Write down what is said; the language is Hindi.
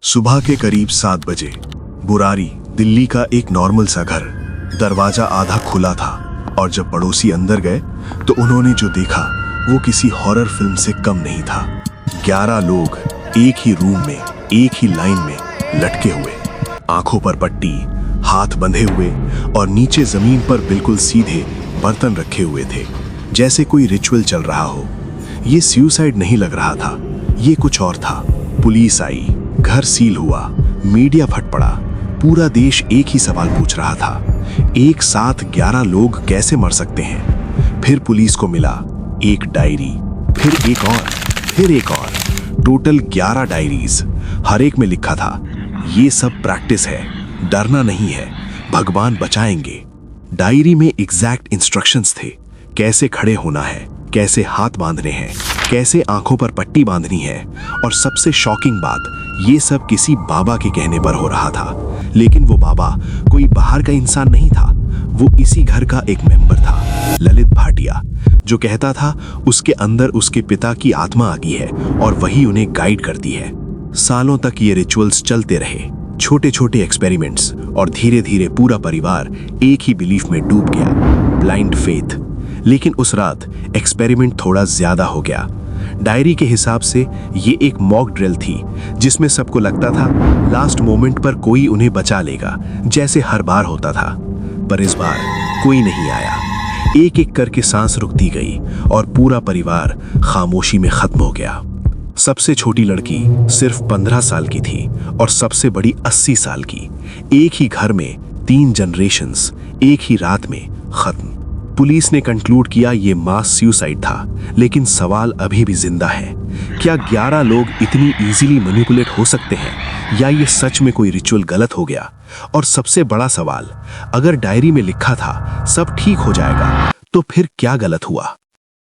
सुबह के करीब 7 बजे बुरारी, दिल्ली का एक नॉर्मल सा घर। दरवाजा आधा खुला था और जब पड़ोसी अंदर गए तो उन्होंने जो देखा वो किसी हॉरर फिल्म से कम नहीं था। 11 लोग एक ही रूम में, एक ही लाइन में लटके हुए, आंखों पर पट्टी, हाथ बंधे हुए और नीचे जमीन पर बिल्कुल सीधे बर्तन रखे हुए थे, जैसे कोई रिचुअल चल रहा हो। ये सुसाइड नहीं लग रहा था, ये कुछ और था। पुलिस आई, घर सील हुआ, मीडिया फट पड़ा, पूरा देश एक ही सवाल पूछ रहा था, एक साथ 11 लोग कैसे मर सकते हैं। फिर पुलिस को मिला एक डायरी, फिर एक और, फिर एक और, टोटल 11 डायरीज। हर एक में लिखा था, ये सब प्रैक्टिस है, डरना नहीं है, भगवान बचाएंगे। डायरी में एग्जैक्ट इंस्ट्रक्शंस थे, कैसे खड़े होना है, कैसे हाथ बांधने हैं, कैसे आंखों पर पट्टी बांधनी है। और सबसे शॉकिंग बात, ये सब किसी बाबा के कहने पर हो रहा था। लेकिन वो बाबा कोई बाहर का इंसान नहीं था, वो इसी घर का एक मेंबर था, ललित भाटिया, जो कहता था उसके अंदर उसके पिता की आत्मा आ गई है और वही उन्हें गाइड करती है। सालों तक ये रिचुअल्स चलते रहे, छोटे छोटे एक्सपेरिमेंट्स, और धीरे धीरे पूरा परिवार एक ही बिलीफ में डूब गया, ब्लाइंड फेथ। लेकिन उस रात एक्सपेरिमेंट थोड़ा ज्यादा हो गया। डायरी के हिसाब से ये एक मॉक ड्रिल थी, जिसमें सबको लगता था लास्ट मोमेंट पर कोई उन्हें बचा लेगा, जैसे हर बार होता था। पर इस बार कोई नहीं आया। एक एक करके सांस रुकती गई और पूरा परिवार खामोशी में खत्म हो गया। सबसे छोटी लड़की सिर्फ 15 साल की थी और सबसे बड़ी 80 साल की। एक ही घर में 3 जनरेशंस एक ही रात में खत्म। पुलिस ने कंक्लूड किया ये मास सुसाइड था, लेकिन सवाल अभी भी जिंदा है, क्या 11 लोग इतनी इजीली मैनिपुलेट हो सकते हैं, या ये सच में कोई रिचुअल गलत हो गया? और सबसे बड़ा सवाल, अगर डायरी में लिखा था सब ठीक हो जाएगा, तो फिर क्या गलत हुआ?